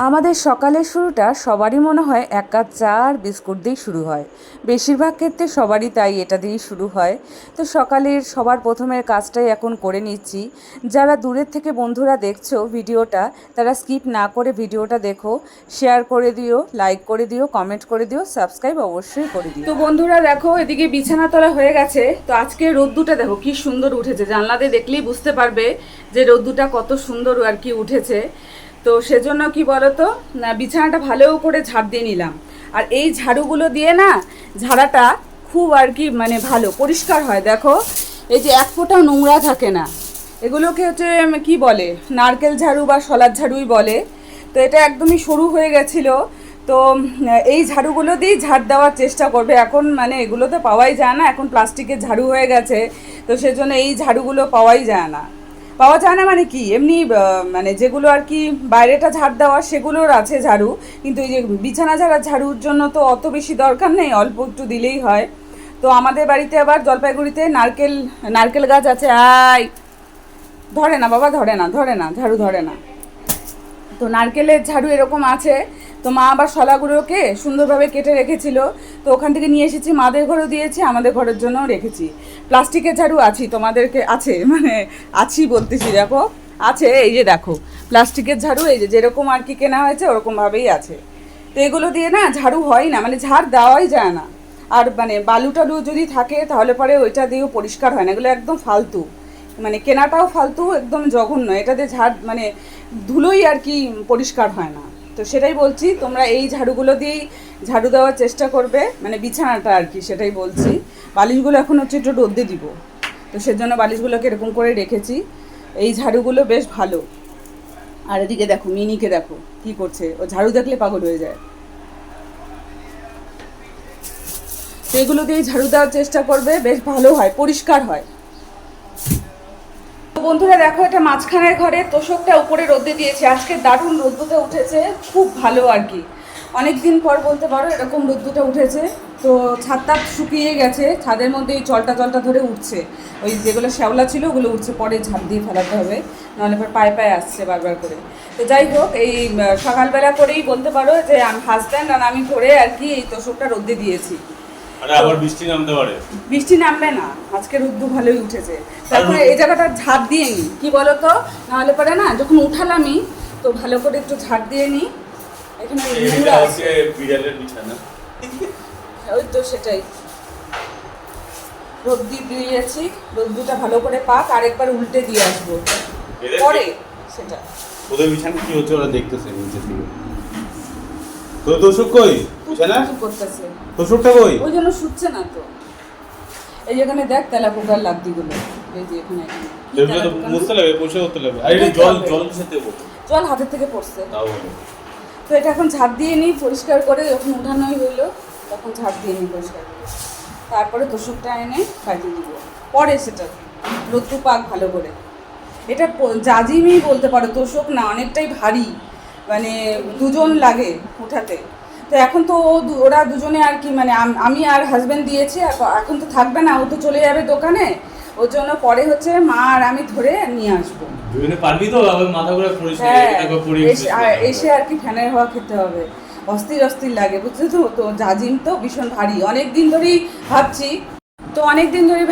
আমাদের সকালের শুরুটা সবারই মনে হয় এক কাপ চা আর বিস্কুট দিয়েই শুরু হয়। বেশিরভাগ ক্ষেত্রে সবারই তাই এটা দিয়েই শুরু হয়। তো সকালের সবার প্রথমের কাজটাই এখন করে নিচ্ছি। যারা দূরের থেকে বন্ধুরা দেখছো ভিডিওটা, তারা স্কিপ না করে ভিডিওটা দেখো, শেয়ার করে দিও, লাইক করে দিও, কমেন্ট করে দিও, সাবস্ক্রাইব অবশ্যই করে দিও। তো বন্ধুরা দেখো, এদিকে বিছানা তোলা হয়ে গেছে। তো আজকে রোদ্দুটা দেখো কি সুন্দর উঠেছে, জানলা দিয়ে দেখলেই বুঝতে পারবে যে রোদ্দুটা কত সুন্দর আর কি উঠেছে। তো সেজন্য কি বলতো, বিছানাটা ভালো করে ঝাড় দিয়ে নিলাম। আর এই ঝাড়ুগুলো দিয়ে না ঝাড়াটা খুব আর কি মানে ভালো পরিষ্কার হয়। দেখো এই যে এক ফোঁটাও নোংরা থাকে না। এগুলোকে হচ্ছে কি বলে, নারকেল ঝাড়ু বা শলার ঝাড়ুই বলে। তো এটা একদমই সরু হয়ে গেছিলো। তো এই ঝাড়ুগুলো দিয়েই ঝাড় দেওয়ার চেষ্টা করবে। এখন মানে এগুলো তো পাওয়াই যায় না, এখন প্লাস্টিকের ঝাড়ু হয়ে গেছে। তো সেজন্য এই ঝাড়ুগুলো পাওয়াই যায় না। পাওয়া যায় না মানে কি, এমনি মানে যেগুলো আর কি বাইরেটা ঝাড় দেওয়া সেগুলোর আছে ঝাড়ু, কিন্তু এই যে বিছানা ঝাড়া ঝাড়ুর জন্য তো অত বেশি দরকার নেই, অল্প একটু দিলেই হয়। তো আমাদের বাড়িতে আবার জলপাইগুড়িতে নারকেল নারকেল গাছ আছে। আয় ধরে না বাবা, ধরে না, ধরে না, ঝাড়ু ধরে না। তো নারকেলের ঝাড়ু এরকম আছে। তো মা আবার শলাগুলোকে সুন্দরভাবে কেটে রেখেছিল। তো ওখান থেকে নিয়ে এসেছি, মাদের ঘরেও দিয়েছি, আমাদের ঘরের জন্যও রেখেছি। প্লাস্টিকের ঝাড়ু আছি, তোমাদেরকে আছে মানে আছি বলতেছি, দেখো আছে, এই যে দেখো প্লাস্টিকের ঝাড়ু, এই যে যেরকম আর কি কেনা হয়েছে ওরকমভাবেই আছে। তো এগুলো দিয়ে না ঝাড়ু হয় না, মানে ঝাড় দেওয়াই যায় না। আর মানে বালু টালু যদি থাকে তাহলে পরে ওইটা দিয়েও পরিষ্কার হয় না, এগুলো একদম ফালতু, মানে কেনাটাও ফালতু, একদম জঘন্য। এটাতে ঝাড় মানে ধুলোই আর কি পরিষ্কার হয় না। তো সেটাই বলছি, তোমরা এই ঝাড়ুগুলো দিয়েই ঝাড়ু দেওয়ার চেষ্টা করবে, মানে বিছানাটা আর কি, সেটাই বলছি। বালিশগুলো এখন হচ্ছে একটু রোদে দিব, তো সেজন্য বালিশগুলোকে এরকম করে রেখেছি। এই ঝাড়ুগুলো বেশ ভালো। আর এদিকে দেখো মিনিকে দেখো কি করছে, ও ঝাড়ু দেখলে পাগল হয়ে যায়। তো এগুলো দিয়েই ঝাড়ু দেওয়ার চেষ্টা করবে, বেশ ভালো হয়, পরিষ্কার হয়। বন্ধুরা দেখো, এটা মাঝখানের ঘরে তোষকটা উপরে রোদে দিয়েছে, আজকে দারুণ রোদ্দুটা উঠেছে, খুব ভালো আর কি। অনেক দিন পর বলতে পারো এরকম রোদ্দুটা উঠেছে। তো ছাদটা শুকিয়ে গেছে, ছাদের মধ্যে এই জলটা জলটা ধরে উঠছে, ওই যেগুলো শ্যাওলা ছিল ওগুলো উঠছে, পরে ঝাঁপ দিয়ে ফেলাতে হবে, নাহলে পর পায়ে পায়ে আসছে বারবার করে। তো যাই হোক, এই সকালবেলা করেই বলতে পারো যে আমি হাজব্যান্ড আর আমি করে আর কি এই তোষকটা রোদে দিয়েছি। আরে আবার বৃষ্টি নামতে পারে। বৃষ্টি নামবে না, আজকে রোদ্দু ভালোই উঠেছে। তারপরে এই জায়গাটা ঝাড় দিয়ে নিই, কি বলো তো, নাহলে পরে না যখন উঠালামই তো ভালো করে একটু ঝাড় দিয়ে নিই। এখানে নোংরা আছে, বিড়ালের বিছানা। ওই তো সেটাই, রোদ্দি দিয়েছি, রোদ্দুটা ভালো করে পাক, আরেকবার উল্টে দিয়ে আসবো পরে সেটা। ওদের বিছানা কি হচ্ছে ওরা দেখতেছে নিচে থেকে। তো তোষক কই বিছানা করতেছে, তোষকটা কই? ওই জন্য শুচ্ছে না তো। এই যেখানে দেখ তেলা পোকার লাদ্দিগুলো, এই যে এখানে এগুলো তো মুছতে লাগে, পরিষ্কার করতে লাগে। আর এটা জল জল খেতে বল, জল হাতের থেকে পড়ছে তাও বলো। তো এটা এখন ঝাড় দিয়ে নিই পরিষ্কার করে, যখন উঠানোই হইলো তখন ঝাড় দিয়ে নিই পরিষ্কার করে, তারপরে তোষকটা এনে কাটিয়ে দিব পরে সেটা রোদ্দু পাক ভালো করে। এটা জাজিমই বলতে পারো, তোষক না, অনেকটাই ভারী, মানে দুজন লাগে উঠাতে। তো এখন তো ওরা দুজনে আর কি, মানে আমি আর হাজব্যান্ড দিয়েছি, আর এখন তো থাকবে না, ও তো চলে যাবে দোকানে, ওর জন্য পরে হচ্ছে মা আর আমি ধরে নিয়ে আসবো। দুজনে পারবি তো? আবার মাথা ঘুরে পরিষ্কার এসে আর কি ফ্যানের হাওয়া খেতে হবে, অস্থির অস্থির লাগে বুঝছো তো। তো জাজিম তো ভীষণ ভারী, অনেক দিন ধরেই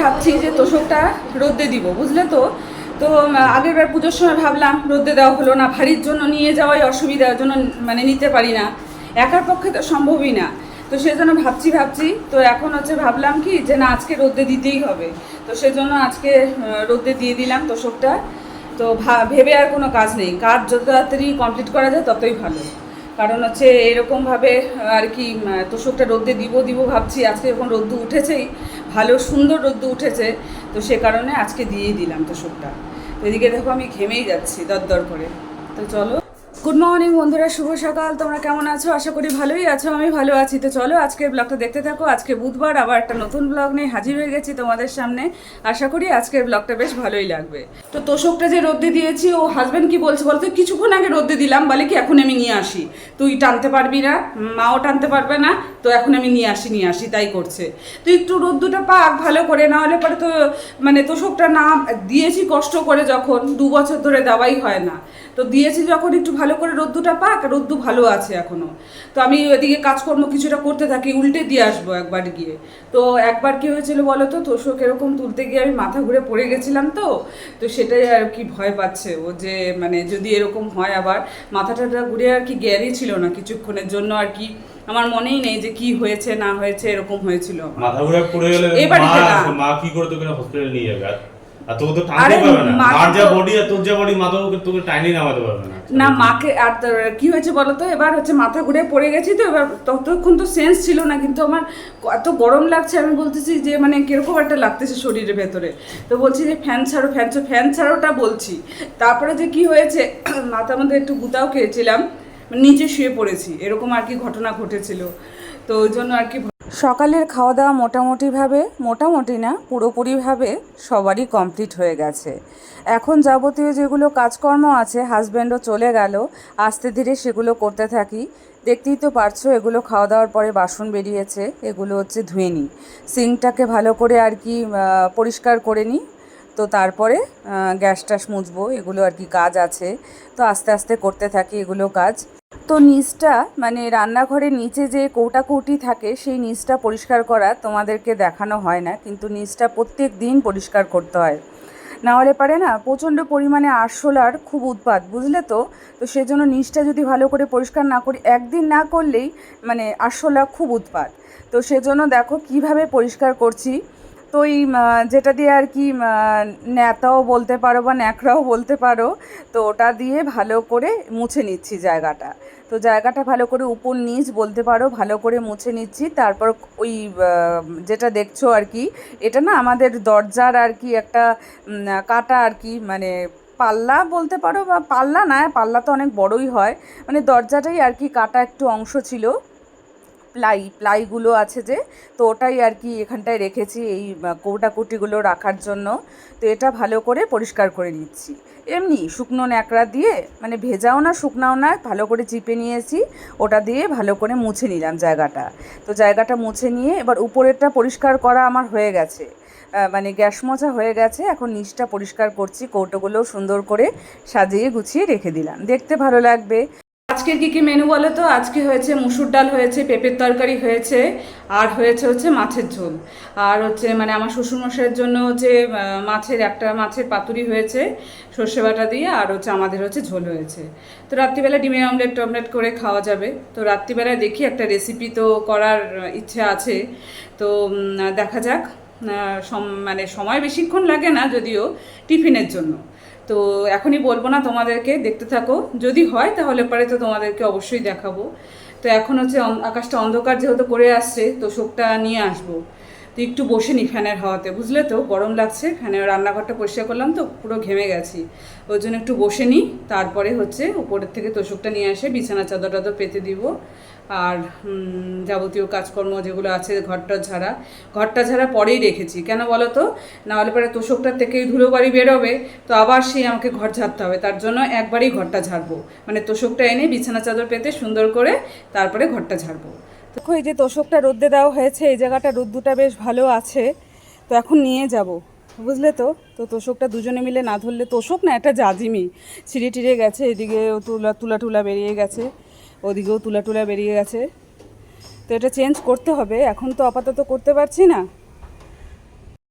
ভাবছি, যে তোষকটা রোদে দিব, বুঝলে তো। তো আগের বার পুজোর সময় ভাবলাম, রোদে দেওয়া হলো না, ভারীর জন্য নিয়ে যাওয়াই অসুবিধার জন্য মানে নিতে পারি না, একার পক্ষে তো সম্ভবই না। তো সেজন্য ভাবছি তো এখন হচ্ছে ভাবলাম কি যে না, আজকে রোদে দিতেই হবে। তো সেজন্য আজকে রোদে দিয়ে দিলাম তোষকটা। তো ভেবে আর কোনো কাজ নেই, কাজ যত তাড়াতাড়ি কমপ্লিট করা যায় ততই ভালো। কারণ হচ্ছে এরকমভাবে আর কি তোষকটা রোদে দিব ভাবছি, আজকে যখন রোদ্দু উঠেছেই, ভালো সুন্দর রোদ্দু উঠেছে, তো সে কারণে আজকে দিয়েই দিলাম তোষকটা। তো এদিকে দেখো আমি ঘেমেই যাচ্ছি দরদর করে। তো চলো, গুড মর্নিং বন্ধুরা, শুভ সকাল। তোমরা কেমন আছো? আশা করি ভালোই আছো, আমি ভালো আছি। তো চলো আজকের ব্লগটা দেখতে থাকো। আজকে বুধবার, আবার একটা নতুন ব্লগ নিয়ে হাজির হয়ে গেছি তোমাদের সামনে। আশা করি আজকের ব্লগটা বেশ ভালোই লাগবে। তো তোষকটা যে রোদে দিয়েছি, ও হাজব্যান্ড কি বলছে বলতে, কিছুক্ষণ আগে রোদে দিলাম, বলে কি এখন আমি নিয়ে আসি, তুই টানতে পারবি না, মাও টানতে পারবে না, তো এখন আমি নিয়ে আসি, তাই করছে। তো একটু রোদ্দুটা পাক ভালো করে, না হলে পরে তো মানে তোষকটা না দিয়েছি কষ্ট করে, যখন 2 বছর ধরে দেওয়াই হয় না, তো দিয়েছি যখন একটু ভালো করে রোদ্দুটা পাক, রোদ্দু ভালো আছে এখনও। তো আমি ওইদিকে কাজকর্ম কিছুটা করতে থাকি, উল্টে দিয়ে আসবো একবার গিয়ে। তো একবার কী হয়েছিল বলো তো, তোষক এরকম তুলতে গিয়ে আমি মাথা ঘুরে পড়ে গেছিলাম। তো সেটাই আর কি ভয় পাচ্ছে ও, যে মানে যদি এরকম হয় আবার। মাথাটা ঘুরে আর কি জ্ঞানই ছিল না কিছুক্ষণের জন্য আর কি, আমার মনেই নেই যে কি হয়েছে না হয়েছে, এরকম হয়েছিল। মাথা ঘুরে পড়ে গেলে মা কি করে তোকে হসপিটালে নিয়ে যাবে? আর তোকে তো টানতে পারবে না, মার যা বডি আর তোর যা বডি, মাথা তোকে টাইনি নামাতে পারবে না। না মাকে আর কি হয়েছে বলতো, এবার হচ্ছে মাথা ঘুরে পড়ে গেছি। তো এবার ততক্ষণ তো সেন্স ছিল না, কিন্তু আমার এত গরম লাগছে, আমি বলতেছি যে মানে কিরকম একটা লাগতেছে শরীরের ভেতরে। তো বলছি যে ফ্যান ছাড়ো, ফ্যান ছাড়োটা বলছি। তারপরে যে কি হয়েছে, মাথার মধ্যে একটু গুতাও খেয়েছিলাম, নিচে শুয়ে পড়েছি, এরকম আর কি ঘটনা ঘটেছিল। তো ওই জন্য আর কি সকালের খাওয়া দাওয়া মোটামুটি না পুরোপুরিভাবে সবারই কমপ্লিট হয়ে গেছে। এখন যাবতীয় যেগুলো কাজকর্ম আছে, হাজব্যান্ডও চলে গেল, আস্তে ধীরে সেগুলো করতে থাকি। দেখতেই তো পারছো, এগুলো খাওয়া দাওয়ার পরে বাসন বেরিয়েছে, এগুলো হচ্ছে ধুয়ে নিই। সিঙ্কটাকে ভালো করে আর কি পরিষ্কার করে নিই। তো তারপরে গ্যাস ট্যাস মুছবো, এগুলো আর কি কাজ আছে। তো আস্তে আস্তে করতে থাকি এগুলো কাজ। তো নিচটা মানে রান্নাঘরের নিচে যে কৌটাকৌটি থাকে, সেই নিচটা পরিষ্কার করা তোমাদেরকে দেখানো হয় না, কিন্তু নিচটা প্রত্যেক দিন পরিষ্কার করতে হয়, না হলে পারে না প্রচণ্ড পরিমাণে আরশোলার খুব উৎপাত, বুঝলে তো। তো সেজন্য নিচটা যদি ভালো করে পরিষ্কার না করি, একদিন না করলেই মানে আরশোলা খুব উৎপাত। তো সেজন্য দেখো কিভাবে পরিষ্কার করছি। তো এই যেটা দিয়ে আর কি ন্যাতাও বলতে পারো বা ন্যাকড়াও বলতে পারো, তো ওটা দিয়ে ভালো করে মুছে নিচ্ছি জায়গাটা। তো জায়গাটা ভালো করে উপর নিচ বলতে পারো ভালো করে মুছে নিচ্ছি। তারপর ওই যেটা দেখছো আর কি, এটা না আমাদের দরজার আর কি একটা কাটা আর কি, মানে পাল্লা বলতে পারো, বা পাল্লা না, পাল্লা তো অনেক বড়ই হয়, মানে দরজাটাই আর কি কাটা একটু অংশ ছিল, প্লাইগুলো আছে যে, তো ওটাই আর কি এখানটায় রেখেছি এই কৌটাকুটিগুলো রাখার জন্য। তো এটা ভালো করে পরিষ্কার করে নিচ্ছি, এমনি শুকনো ন্যাকড়া দিয়ে, মানে ভেজাও না শুকনাও না, ভালো করে চিপে নিয়েছি, ওটা দিয়ে ভালো করে মুছে নিলাম জায়গাটা। তো জায়গাটা মুছে নিয়ে এবার উপরেরটা পরিষ্কার করা আমার হয়ে গেছে, মানে গ্যাস মোছা হয়ে গেছে। এখন নিচটা পরিষ্কার করছি, কৌটোগুলো সুন্দর করে সাজিয়ে গুছিয়ে রেখে দিলাম, দেখতে ভালো লাগবে। আজকের কী কী মেনু বলো তো? আজকে হয়েছে মুসুর ডাল হয়েছে, পেঁপের তরকারি হয়েছে, আর হচ্ছে মাছের ঝোল। আর হচ্ছে মানে আমার শ্বশুরমশাইয়ের জন্য হচ্ছে মাছের পাতুরি হয়েছে সর্ষে বাটা দিয়ে, আর হচ্ছে আমাদের হচ্ছে ঝোল হয়েছে। তো রাত্রিবেলা ডিমের অমলেট করে খাওয়া যাবে। তো রাত্রিবেলায় দেখি একটা রেসিপি তো করার ইচ্ছে আছে। তো দেখা যাক, মানে সময় বেশিক্ষণ লাগে না যদিও টিফিনের জন্য। তো এখনই বলবো না তোমাদেরকে, দেখতে থাকো, যদি হয় তাহলে পরে তো তোমাদেরকে অবশ্যই দেখাবো। তো এখন হচ্ছে আকাশটা অন্ধকার যেহেতু করে আসছে, তো শোকটা নিয়ে আসবো। তো একটু বসে নি ফ্যানের হাওয়াতে, বুঝলে তো, গরম লাগছে, ফ্যানের রান্নাঘরটা পরিষ্কার করলাম তো পুরো ঘেমে গেছি, ওই জন্য একটু বসে নিই। তারপরে হচ্ছে উপরের থেকে তোষকটা নিয়ে এসে বিছানা চাদর টাদর পেতে দিব। আর যাবতীয় কাজকর্ম যেগুলো আছে, ঘরটা ঝাড়া পরেই রেখেছি, কেন বলো তো, না হলে পরে তোষকটার থেকেই ধুলো বাড়ি বেরোবে, তো আবার সেই আমাকে ঘর ঝাড়তে হবে, তার জন্য একবারই ঘরটা ঝাড়বো, মানে তোষকটা এনে বিছানা চাদর পেতে সুন্দর করে তারপরে ঘরটা ঝাড়বো। দেখো এই যে তোষকটা রোদ্দে দেওয়া হয়েছে, এই জায়গাটা রোদ্দুটা বেশ ভালো আছে। তো এখন নিয়ে যাব, বুঝলে তো। তো তোষকটা দুজনে মিলে না ধরলে, তোষক না এটা জাজিমি, ছিঁড়ে টিড়ে গেছে, এদিকে তুলা বেরিয়ে গেছে, ওদিকেও তুলা বেরিয়ে গেছে। তো এটা চেঞ্জ করতে হবে, এখন তো আপাতত করতে পারছি না।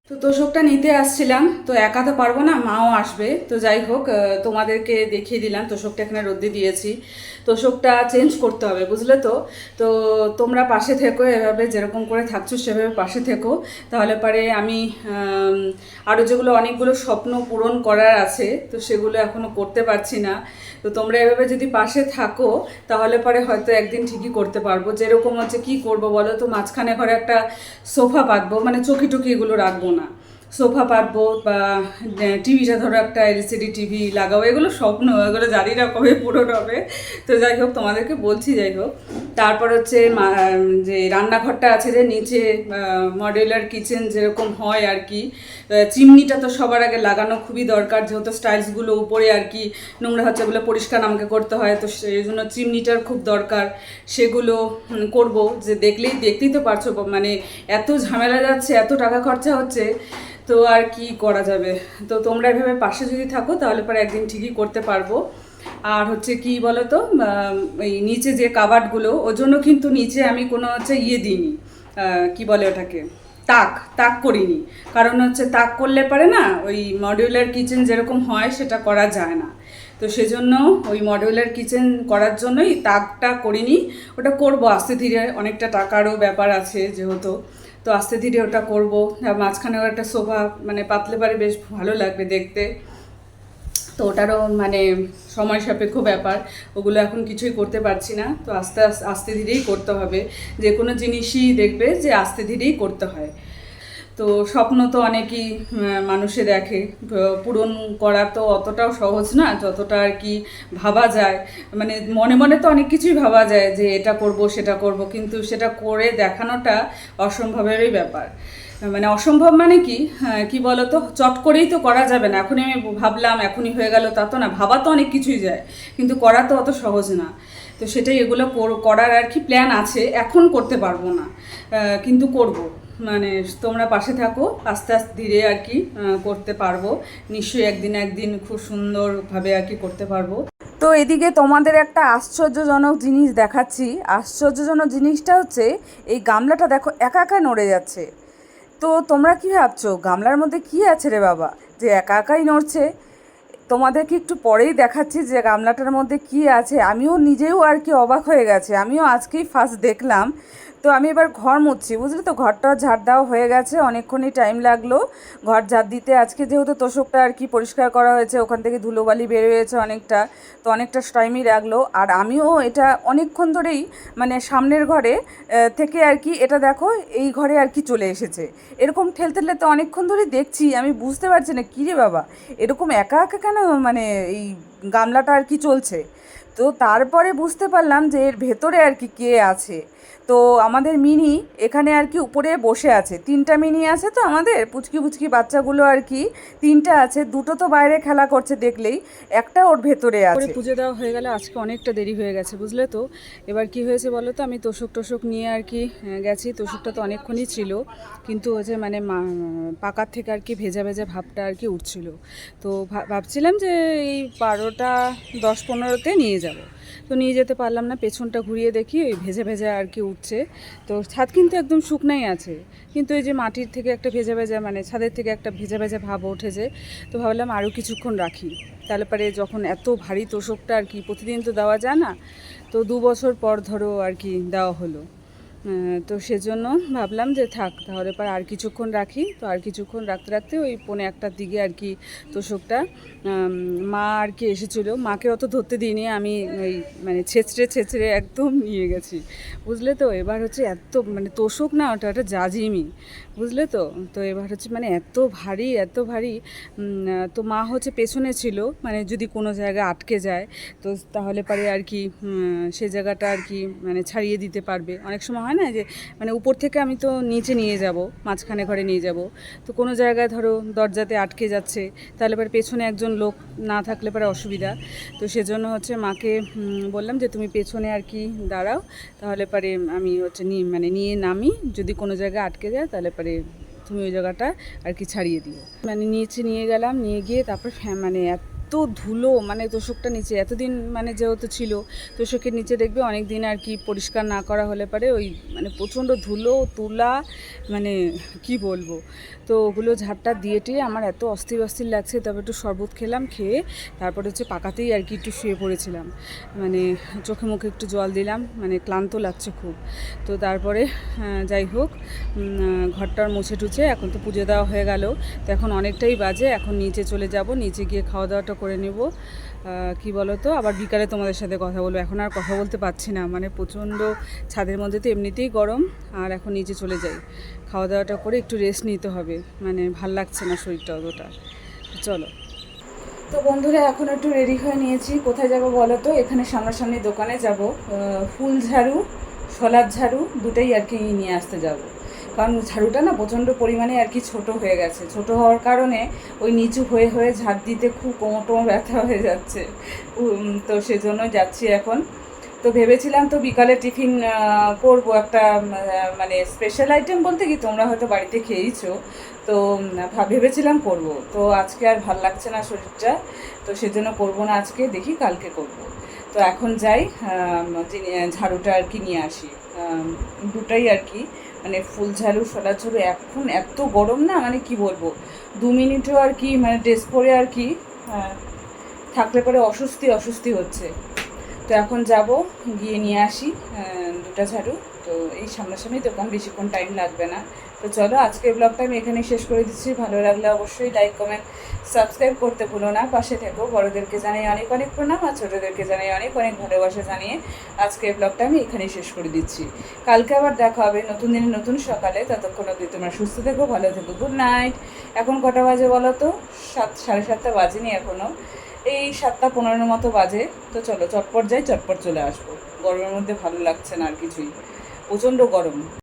তো তোষকটা নিতে আসছিলাম, তো একা তো পারবো না, মাও আসবে। তো যাই হোক, তোমাদেরকে দেখিয়ে দিলাম তোষকটা এখানে রোদ্দে দিয়েছি। তোষকটা চেঞ্জ করতে হবে, বুঝলে তো। তো তোমরা পাশে থেকো, এভাবে যেরকম করে থাকছো সেভাবে পাশে থেকো, তাহলে পারে আমি আরও যেগুলো অনেকগুলো স্বপ্ন পূরণ করার আছে, তো সেগুলো এখনও করতে পারছি না। তো তোমরা এভাবে যদি পাশে থাকো তাহলে পরে হয়তো একদিন ঠিকই করতে পারবো। যেরকম হচ্ছে কী করবো বলো তো, মাঝখানে ঘরে একটা সোফা পাতবো, মানে চকি টকি এগুলো রাখবো না, সোফা পাতবো, বা টিভিটা ধরো একটা এলসিডি টিভি লাগাবো, এগুলো স্বপ্ন, এগুলো জানি না কবে পূরণ হবে। তো যাই হোক, তোমাদেরকে বলছি, যাই হোক। তারপর হচ্ছে যে রান্নাঘরটা আছে যে নিচে, মডিউলার কিচেন যেরকম হয় আর কি, চিমনিটা তো সবার আগে লাগানো খুবই দরকার, যেহেতু স্টাইলসগুলো উপরে আর কি নোংরা হচ্ছে, ওগুলো পরিষ্কার আমাকে করতে হয়, তো সেই জন্য চিমনিটার খুব দরকার, সেগুলো করব। যে দেখতেই তো পারছো, মানে এত ঝামেলা যাচ্ছে, এত টাকা খরচা হচ্ছে, তো আর কি করা যাবে। তো তোমরা এভাবে পাশে যদি থাকো তাহলে পরে একদিন ঠিকই করতে পারবো। আর হচ্ছে কি বলো তো, এই নিচে যে কাবার্ডগুলো, ওর জন্য কিন্তু নিচে আমি কোনো হচ্ছে দিইনি, কি বলে ওটাকে, তাক তাক করিনি। কারণ হচ্ছে তাক করলে পারে না, ওই মডিউলার কিচেন যেরকম হয় সেটা করা যায় না। তো সেজন্য ওই মডিউলার কিচেন করার জন্যই তাকটা করিনি। ওটা করব আস্তে ধীরে, অনেকটা টাকারও ব্যাপার আছে যেহেতু, তো আস্তে ধীরে ওটা করবো। মাঝখানেও একটা সোফা মানে পাতলে পারে বেশ ভালো লাগবে দেখতে। তো ওটারও মানে সময় সাপেক্ষ ব্যাপার, ওগুলো এখন কিছুই করতে পারছি না। তো আস্তে আস্তে আস্তে ধীরেই করতে হবে, যে কোনো জিনিসই দেখবে যে আস্তে ধীরেই করতে হয়। তো স্বপ্ন তো অনেকেই মানুষে দেখে, পূরণ করা তো অতটাও সহজ না যতটা আর কি ভাবা যায়। মানে মনে মনে তো অনেক কিছুই ভাবা যায় যে এটা করব সেটা করব, কিন্তু সেটা করে দেখানোটা অসম্ভবেরই ব্যাপার। মানে অসম্ভব মানে কি, কি বলতো, চট করেই তো করা যাবে না। এখনই আমি ভাবলাম এখনই হয়ে গেল তা তো না, ভাবা তো অনেক কিছুই যায়, কিন্তু করা তো অত সহজ না। তো সেটাই, এগুলো করার আর কি প্ল্যান আছে, এখন করতে পারবো না, কিন্তু করব। মানে তোমরা পাশে থাকো, আস্তে আস্তে ধীরে আর কি করতে পারবো। নিশ্চয়ই একদিন খুব সুন্দরভাবে আর কি করতে পারবো। তো এদিকে তোমাদের একটা আশ্চর্যজনক জিনিস দেখাচ্ছি। আশ্চর্যজনক জিনিসটা হচ্ছে এই গামলাটা দেখো একা একা নড়ে যাচ্ছে। তো তোমরা কি ভাবছো গামলার মধ্যে কি আছে রে বাবা যে একা একাই নড়ছে? তোমাদেরকে একটু পরেই দেখাচ্ছি যে গামলাটার মধ্যে কি আছে। আমিও নিজেও আর কি অবাক হয়ে গেছে, আমিও আজকেই ফার্স্ট দেখলাম। তো আমি এবার ঘর মুছছি, বুঝলি তো, ঘরটা ঝাড় দেওয়া হয়ে গেছে, অনেকক্ষণই টাইম লাগলো ঘর ঝাড় দিতে। আজকে যেহেতু তোষকটা আর কি পরিষ্কার করা হয়েছে, ওখান থেকে ধুলোবালি বের হয়েছে অনেকটা, তো অনেকটা টাইমই লাগলো। আর আমিও এটা অনেকক্ষণ ধরেই মানে সামনের ঘরে থেকে আর কি এটা দেখো এই ঘরে আর কি চলে এসেছে। এরকম ঠেলতে ঠেলতে অনেকক্ষণ ধরেই দেখছি, আমি বুঝতে পারছি না কী রে বাবা এরকম একা একা কেন মানে এই গামলাটা আর কি চলছে। তো তারপরে বুঝতে পারলাম যে এর ভেতরে আর কি কে আছে। তো আমাদের মিনি এখানে আর কি উপরে বসে আছে, 3টা মিনি আছে তো আমাদের পুচকি পুচকি বাচ্চাগুলো আর কি 3টা আছে, 2টো তো বাইরে খেলা করছে দেখলেই, একটা ওর ভেতরে আছে। পুজো দেওয়া হয়ে গেলে আজকে অনেকটা দেরি হয়ে গেছে বুঝলে তো। এবার কি হয়েছে বলো তো, আমি তোষক নিয়ে আর কি গেছি, তোষকটা তো অনেকক্ষণই ছিল, কিন্তু হচ্ছে মানে পাকার থেকে আর কি ভেজা ভেজা ভাবটা আর কি উঠছিল। তো ভাবছিলাম যে এই 12টা 10-15তে নিয়ে যাব, তো নিয়ে যেতে পারলাম না। পেছনটা ঘুরিয়ে দেখি ওই ভেজা ভেজা আর কি উঠছে। তো ছাদ কিন্তু একদম শুকনাই আছে, কিন্তু এই যে মাটির থেকে একটা ভেজা ভেজা মানে ছাদের থেকে একটা ভেজা ভেজা ভাব উঠেছে। তো ভাবলাম আরও কিছুক্ষণ রাখি, তাহলে পরে যখন এত ভারী তোষকটা আর কি প্রতিদিন তো দেওয়া যায় না, তো 2 বছর পর ধরো আর কি দেওয়া হলো। তো সেজন্য ভাবলাম যে থাক তাহলে পর আর কিছুক্ষণ রাখি। তো আর কিছুক্ষণ রাখতে রাখতে ওই 1:45টার দিকে আর কি তোষকটা মা আর কি এসেছিলো, মাকে অত ধরতে দিইনি আমি, ওই মানে ছেঁচড়ে একদম নিয়ে গেছি বুঝলে তো। এবার হচ্ছে এত মানে তোষক না, ওটা একটা জাজিমি বুঝলে তো। তো এবার হচ্ছে মানে এত ভারী। তো মা হচ্ছে পেছনে ছিল, মানে যদি কোনো জায়গায় আটকে যায় তো তাহলে পারে আর কি সে জায়গাটা আর কি মানে ছাড়িয়ে দিতে পারবে। অনেক সময় হয় না যে মানে উপর থেকে আমি তো নিচে নিয়ে যাব, মাঝখানে ঘরে নিয়ে যাব, তো কোনো জায়গায় ধরো দরজাতে আটকে যাচ্ছে, তাহলে পরে পেছনে একজন লোক না থাকলে পরে অসুবিধা। তো সেজন্য হচ্ছে মাকে বললাম যে তুমি পেছনে আর কি দাঁড়াও, তাহলে পরে আমি হচ্ছে নিয়ে নামি, যদি কোনো জায়গায় আটকে যায় তাহলে পরে তুমি ওই জায়গাটা আর কি ছাড়িয়ে দিও। মানে নিচে নিয়ে গেলাম, নিয়ে গিয়ে তারপর মানে এত ধুলো, মানে তোষকটা নিচে এতদিন মানে যেহেতু ছিল, তোষকের নিচে দেখবে অনেক দিন আর কি পরিষ্কার না করা হলে পারে ওই মানে প্রচণ্ড ধুলো তুলা, মানে কি বলবো। তো ওগুলো ঝাড়টা দিয়ে টিয়ে আমার এত অস্থির লাগছে। তবে একটু শরবত খেলাম, খেয়ে তারপরে হচ্ছে পাকাতেই আর কি একটু শুয়ে পড়েছিলাম, মানে চোখে মুখে একটু জল দিলাম, মানে ক্লান্ত লাগছে খুব। তো তারপরে যাই হোক ঘরটার মুছে টুছে এখন তো পুজো দেওয়া হয়ে গেল, তো এখন অনেকটাই বাজে, এখন নিচে চলে যাব, নিচে গিয়ে খাওয়া দাওয়াটা করে নেব। কি বলো তো, আবার বিকালে তোমাদের সাথে কথা বলবো। এখন আর কথা বলতে পারছি না, মানে প্রচণ্ড ছাদের মধ্যে তো এমনিতেই গরম, আর এখন নিচে চলে যাই, খাওয়া দাওয়াটা করে একটু রেস্ট নিতে হবে, মানে ভাল লাগছে না শরীরটা অতটা। চলো। তো বন্ধুরা এখন একটু রেডি হয়ে নিয়েছি, কোথায় যাব বলো তো, এখানে সামনাসামনি দোকানে যাব, ফুল ঝাড়ু শলার ঝাড়ু দুটোই আর কি নিয়ে আসতে যাব। কারণ ঝাড়ুটা না প্রচণ্ড পরিমাণে আর কি ছোট হয়ে গেছে, ছোট হওয়ার কারণে ওই নিচু হয়ে ঝাড় দিতে খুব কোমর ব্যথা হয়ে যাচ্ছে। তো সেজন্য যাচ্ছি এখন। তো ভেবেছিলাম তো বিকালে টিফিন করব একটা মানে স্পেশাল আইটেম বলতে কি তোমরা হয়তো বাড়িতে খেয়েইছো, তো ভেবেছিলাম করব, তো আজকে আর ভাল লাগছে না শরীরটা, তো সেজন্য করব না আজকে, দেখি কালকে করব। তো এখন যাই ঝাড়ুটা আর কি নিয়ে আসি, দুটাই আর কি, মানে ফুল ঝাড়ু শোলা ঝাড়ু। এখন এত গরম না, মানে কি বলবো, 2 মিনিটও আর কি মানে ড্রেস পরে আর কি থাকলে পরে অস্বস্তি হচ্ছে। তো এখন যাব, গিয়ে নিয়ে আসি দুটা ঝাড়ু। তো এই সামনাসামনি দোকান, বেশিক্ষণ টাইম লাগবে না। তো চলো আজকের ব্লগটা আমি এখানেই শেষ করে দিচ্ছি। ভালো লাগলে অবশ্যই লাইক কমেন্ট সাবস্ক্রাইব করতে ভুলো না, পাশে থেকো। বড়োদেরকে জানাই অনেক অনেক প্রণাম, আর ছোটোদেরকে জানাই অনেক অনেক ভালোবাসা জানিয়ে আজকের ব্লগটা আমি এখানেই শেষ করে দিচ্ছি। কালকে আবার দেখা হবে নতুন দিনে নতুন সকালে। ততক্ষণ অবধি তোমরা সুস্থ থেকো, ভালো থেকো, গুড নাইট। এখন কটা বাজে বলো তো? 7, 7:30 বাজেনি এখনও, এই 7:15 মতো বাজে। তো চলো চটপট যাই, চটপট চলে আসবো। গরমের মধ্যে ভালো লাগছে না আর কিছুই, প্রচণ্ড গরম।